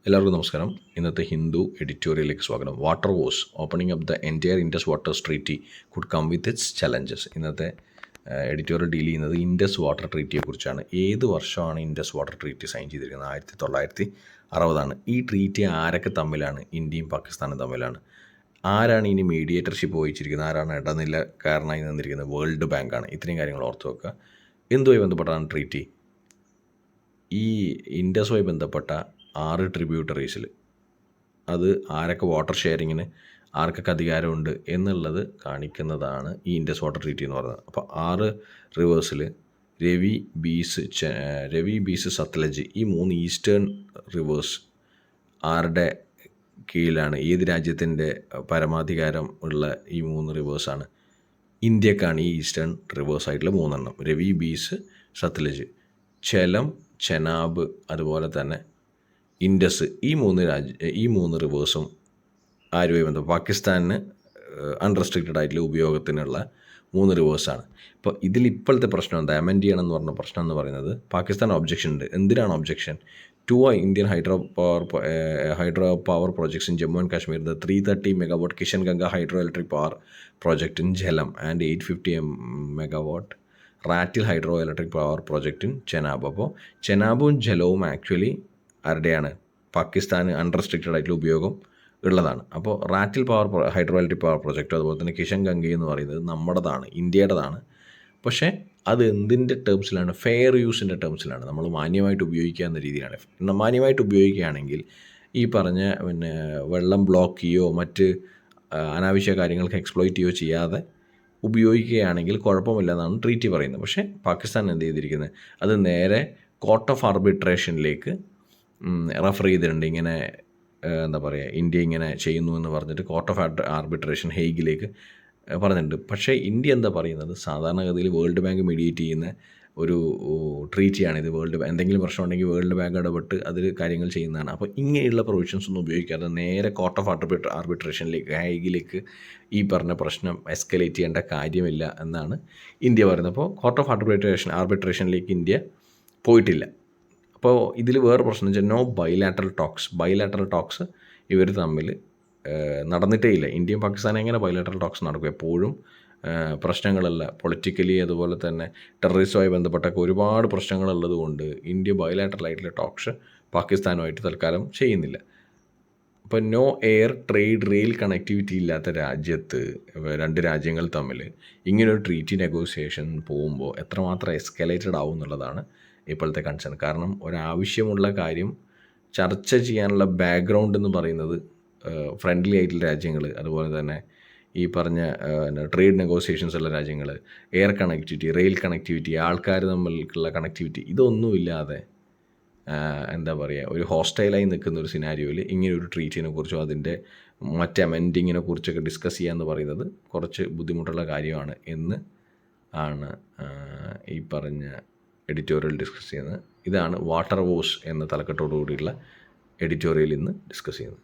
എല്ലാവർക്കും നമസ്കാരം. ഇന്നത്തെ ഹിന്ദു എഡിറ്റോറിയലിലേക്ക് സ്വാഗതം. Water was opening up the entire Indus water treaty could come with its challenges. ഇന്നത്തെ എഡിറ്റോറിയൽ ഡീൽ ചെയ്യുന്നത് ഇൻഡസ് വാട്ടർ ട്രീറ്റിയെക്കുറിച്ചാണ്. ഏത് വർഷമാണ് ഇൻഡസ് വാട്ടർ ട്രീറ്റി സൈൻ ചെയ്തിരിക്കുന്നത്? 1960. ഈ ട്രീറ്റി ആരൊക്കെ തമ്മിലാണ്? ഇന്ത്യയും പാകിസ്ഥാനും തമ്മിലാണ്. ആരാണ് ഇനി മീഡിയേറ്റർഷിപ്പ് വഹിച്ചിരിക്കുന്നത്? ആരാണ് ഇടനിലക്കാരനായി നിന്നിരിക്കുന്നത്? വേൾഡ് ബാങ്കാണ്. ഇത്രയും കാര്യങ്ങൾ ഓർത്ത് വെക്കുക. എന്തുമായി ബന്ധപ്പെട്ടാണ് ട്രീറ്റി? ഈ ഇൻഡസുമായി ബന്ധപ്പെട്ട 6 ട്രിബ്യൂട്ടറീസിൽ അത് ആരൊക്കെ വാട്ടർ ഷെയറിങ്ങിന് ആർക്കൊക്കെ അധികാരമുണ്ട് എന്നുള്ളത് കാണിക്കുന്നതാണ് ഈ ഇൻഡസ് വാട്ടർ ട്രീറ്റി എന്ന് പറയുന്നത്. അപ്പോൾ 6 റിവേഴ്സിൽ രവി, ബീസ്, സത്ലജ്, ഈ 3 ഈസ്റ്റേൺ റിവേഴ്സ് ആരുടെ കീഴിലാണ്? ഏത് രാജ്യത്തിൻ്റെ പരമാധികാരം ഉള്ള ഈ 3 റിവേഴ്സാണ്? ഇന്ത്യക്കാണ് ഈ ഈസ്റ്റേൺ റിവേഴ്സ് ആയിട്ടുള്ള 3 രവി, ബീസ്, സത്ലജ്. ചെലം, ചെനാബ്, അതുപോലെ തന്നെ ഇൻഡസ്, ഈ 3 റിവേഴ്സും ആരുമായി ബന്ധം? പാകിസ്ഥാനിന് അൺറെസ്ട്രിക്റ്റഡ് ആയിട്ടുള്ള ഉപയോഗത്തിനുള്ള 3 റിവേഴ്സാണ്. ഇപ്പോൾ ഇതിൽ ഇപ്പോഴത്തെ പ്രശ്നം എന്താ? അമെൻഡ് ചെയ്യണം എന്ന് പറഞ്ഞ പ്രശ്നം എന്ന് പറയുന്നത് പാകിസ്ഥാൻ ഒബ്ജക്ഷൻ ഉണ്ട്. എന്തിനാണ് objection? 2 Indian hydro power projects in Jammu and Kashmir, the 330 megawatt Kishan Ganga hydroelectric power project in Jhelum and 850 megawatt Ratle hydroelectric power project in Chenab. അപ്പോൾ ചെനാബും ജലവും ആക്ച്വലി ആരുടെയാണ്? പാകിസ്ഥാന് അൺറെസ്ട്രിക്റ്റഡ് ആയിട്ടുള്ള ഉപയോഗം ഉള്ളതാണ്. അപ്പോൾ rattle hydroelectric power project, അതുപോലെ തന്നെ കിഷൻ ഗംഗ എന്ന് പറയുന്നത് നമ്മുടേതാണ്, ഇന്ത്യയുടേതാണ്. പക്ഷേ അത് എന്തിൻ്റെ ടേംസിലാണ്? ഫെയർ യൂസിൻ്റെ ടേംസിലാണ്. നമ്മൾ മാന്യമായിട്ട് ഉപയോഗിക്കുക എന്ന രീതിയിലാണ്. മാന്യമായിട്ട് ഉപയോഗിക്കുകയാണെങ്കിൽ ഈ പറഞ്ഞ വെള്ളം ബ്ലോക്ക് ചെയ്യുകയോ മറ്റ് അനാവശ്യ കാര്യങ്ങൾക്ക് എക്സ്പ്ലോയിറ്റ് ചെയ്യുകയോ ചെയ്യാതെ ഉപയോഗിക്കുകയാണെങ്കിൽ കുഴപ്പമില്ലെന്നാണ് ട്രീറ്റി പറയുന്നത്. പക്ഷേ പാകിസ്ഥാൻ എന്ത് ചെയ്തിരിക്കുന്നത്? അത് നേരെ കോർട്ട് ഓഫ് ആർബിട്രേഷനിലേക്ക് റെഫർ ചെയ്തിട്ടുണ്ട്. ഇങ്ങനെ എന്താ പറയുക, ഇന്ത്യ ഇങ്ങനെ ചെയ്യുന്നു എന്ന് പറഞ്ഞിട്ട് കോർട്ട് ഓഫ് ആർബിട്രേഷൻ ഹേഗിലേക്ക് പറഞ്ഞിട്ടുണ്ട്. പക്ഷേ ഇന്ത്യ എന്താ പറയുന്നത്? സാധാരണഗതിയിൽ വേൾഡ് ബാങ്ക് മീഡിയേറ്റ് ചെയ്യുന്ന ഒരു ട്രീറ്റിയാണിത്. എന്തെങ്കിലും പ്രശ്നമുണ്ടെങ്കിൽ വേൾഡ് ബാങ്ക് ഇടപെട്ട് അതിൽ കാര്യങ്ങൾ ചെയ്യുന്നതാണ്. അപ്പോൾ ഇങ്ങനെയുള്ള പ്രൊവിഷൻസ് ഒന്നും ഉപയോഗിക്കാതെ നേരെ കോർട്ട് ഓഫ് ആർബിട്രേഷനിലേക്ക്, ഹേഗിലേക്ക് ഈ പറഞ്ഞ പ്രശ്നം എസ്കലേറ്റ് ചെയ്യേണ്ട കാര്യമില്ല എന്നാണ് ഇന്ത്യ പറയുന്നത്. അപ്പോൾ കോർട്ട് ഓഫ് ആർബിട്രേഷനിലേക്ക് ഇന്ത്യ പോയിട്ടില്ല. അപ്പോൾ ഇതിൽ വേറെ പ്രശ്നം വെച്ചാൽ നോ ബൈലാറ്ററൽ ടോക്സ് ഇവർ തമ്മിൽ നടന്നിട്ടേ ഇല്ല. ഇന്ത്യയും പാകിസ്ഥാനും എങ്ങനെ ബൈലാറ്ററൽ ടോക്സ് നടക്കും? എപ്പോഴും പ്രശ്നങ്ങളല്ല, പൊളിറ്റിക്കലി അതുപോലെ തന്നെ ടെററിസവുമായി ബന്ധപ്പെട്ടൊക്കെ ഒരുപാട് പ്രശ്നങ്ങളുള്ളത് കൊണ്ട് ഇന്ത്യ ബൈലാറ്ററൽ ആയിട്ടുള്ള ടോക്സ് പാകിസ്ഥാനുമായിട്ട് തൽക്കാലം ചെയ്യുന്നില്ല. അപ്പോൾ no air, trade, rail connectivity ഇല്ലാത്ത രാജ്യത്ത് 2 രാജ്യങ്ങൾ തമ്മിൽ ഇങ്ങനൊരു ട്രീറ്റി നെഗോസിയേഷൻ പോകുമ്പോൾ എത്രമാത്രം എസ്കലേറ്റഡ് ആവും എന്നുള്ളതാണ് ഇപ്പോഴത്തെ കൺസേൺ. കാരണം ഒരാവശ്യമുള്ള കാര്യം ചർച്ച ചെയ്യാനുള്ള ബാക്ക്ഗ്രൗണ്ട് എന്ന് പറയുന്നത് ഫ്രണ്ട്ലി ആയിട്ടുള്ള രാജ്യങ്ങൾ, അതുപോലെ തന്നെ ഈ പറഞ്ഞ ട്രേഡ് നെഗോസിയേഷൻസ് ഉള്ള രാജ്യങ്ങൾ, എയർ കണക്ടിവിറ്റി, റെയിൽ കണക്ടിവിറ്റി, ആൾക്കാർ തമ്മിലുള്ള കണക്ടിവിറ്റി, ഇതൊന്നുമില്ലാതെ എന്താ പറയുക, ഒരു ഹോസ്റ്റൈലായി നിൽക്കുന്ന ഒരു സിനാരിയോയിൽ ഇങ്ങനൊരു ട്രീറ്റിനെ കുറിച്ചോ അതിൻ്റെ മറ്റ് അമെൻഡിങ്ങിനെ കുറിച്ചൊക്കെ ഡിസ്കസ് ചെയ്യുക എന്ന് പറയുന്നത് കുറച്ച് ബുദ്ധിമുട്ടുള്ള കാര്യമാണ് എന്ന് ആണ് ഈ പറഞ്ഞ എഡിറ്റോറിയൽ ഡിസ്കസ് ചെയ്യുന്നത്. ഇതാണ് വാട്ടർ വോസ് എന്ന തലക്കെട്ടോടു കൂടിയുള്ള എഡിറ്റോറിയൽ ഇന്ന് ഡിസ്കസ് ചെയ്യുന്നത്.